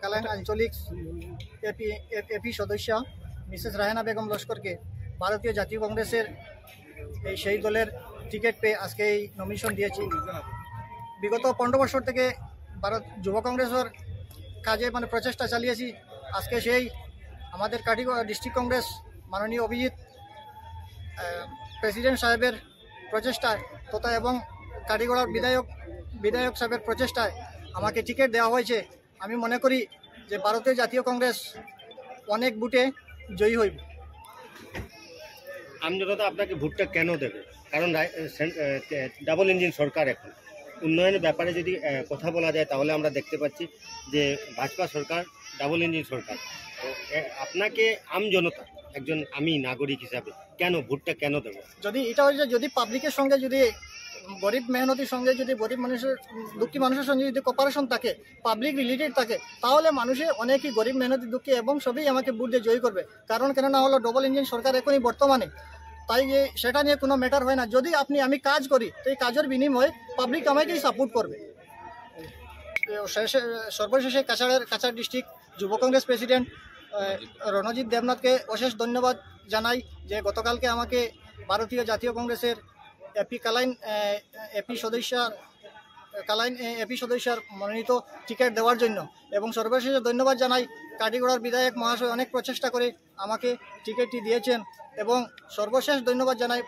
কালাইন আঞ্চলিক এপি সদস্য মিসেস রাহেনা বেগম লস্করকে ভারতীয় জাতীয় কংগ্রেসের সেই দলের টিকিট পেয়ে আজকে এই নমিনেশন দিয়েছি। বিগত 15 বছর থেকে ভারত যুব কংগ্রেসের কাজে প্রচেষ্টা চালিয়েছি। আজকে সেই আমাদের কাটিগড়া ডিস্ট্রিক্ট কংগ্রেস মাননীয় অভিজিৎ প্রেসিডেন্ট সাহেবের প্রচেষ্টায় তথা এবং কাটিগড়ার বিধায়ক সাহেবের প্রচেষ্টায় আমাকে টিকিট দেওয়া হয়েছে। আমি মনে করি যে ভারতীয় জাতীয় কংগ্রেস অনেক ভোটে জয়ী হইব। আমজনতা আপনাকে ভোটটা কেন দেবে? কারণ ডাবল ইঞ্জিন সরকার, এখন উন্নয়নের ব্যাপারে যদি কথা বলা যায় তাহলে আমরা দেখতে পাচ্ছি যে ভাজপা সরকার ডাবল ইঞ্জিন সরকার। তো আপনাকে আমজনতা, একজন আমি নাগরিক হিসাবে কেন ভোটটা কেন দেবো? যদি এটা হচ্ছে যদি পাবলিকের সঙ্গে যদি গরিব মেহনতির সঙ্গে যদি গরিব মানুষের দুঃখী মানুষের সঙ্গে যদি কোপারেশন থাকে, পাবলিক রিলেটেড থাকে, তাহলে মানুষে অনেকই গরিব মেহনতি দুঃখী এবং সবই আমাকে ভোট দিয়ে জয়ী করবে। কারণ কেননা হলো ডবল ইঞ্জিন সরকার এখনই বর্তমানে, তাই সেটা নিয়ে কোনো ম্যাটার হয় না। যদি আমি কাজ করি তো এই কাজের বিনিময়ে পাবলিক আমাকেই সাপোর্ট করবে। সর্বশেষে কাছাড় ডিস্ট্রিক্ট যুব কংগ্রেস প্রেসিডেন্ট রণজিৎ দেবনাথকে অশেষ ধন্যবাদ জানাই যে গতকালকে আমাকে ভারতীয় জাতীয় কংগ্রেসের এপি সদস্যার মনোনীত টিকিট দেওয়ার জন্য। এবং সর্বশেষে ধন্যবাদ জানাই কাটিগড়ার বিধায়ক মহাশয়, অনেক প্রচেষ্টা করে আমাকে টিকিটটি দিয়েছেন। এবং সর্বশেষ ধন্যবাদ জানাই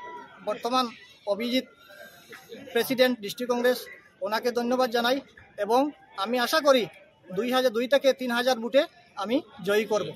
বর্তমান অভিজিৎ প্রেসিডেন্ট ডিস্ট্রিক্ট কংগ্রেস, ওনাকে ধন্যবাদ জানাই। এবং আমি আশা করি 2002 থেকে 3000 ভোটে আমি জয়ী করব।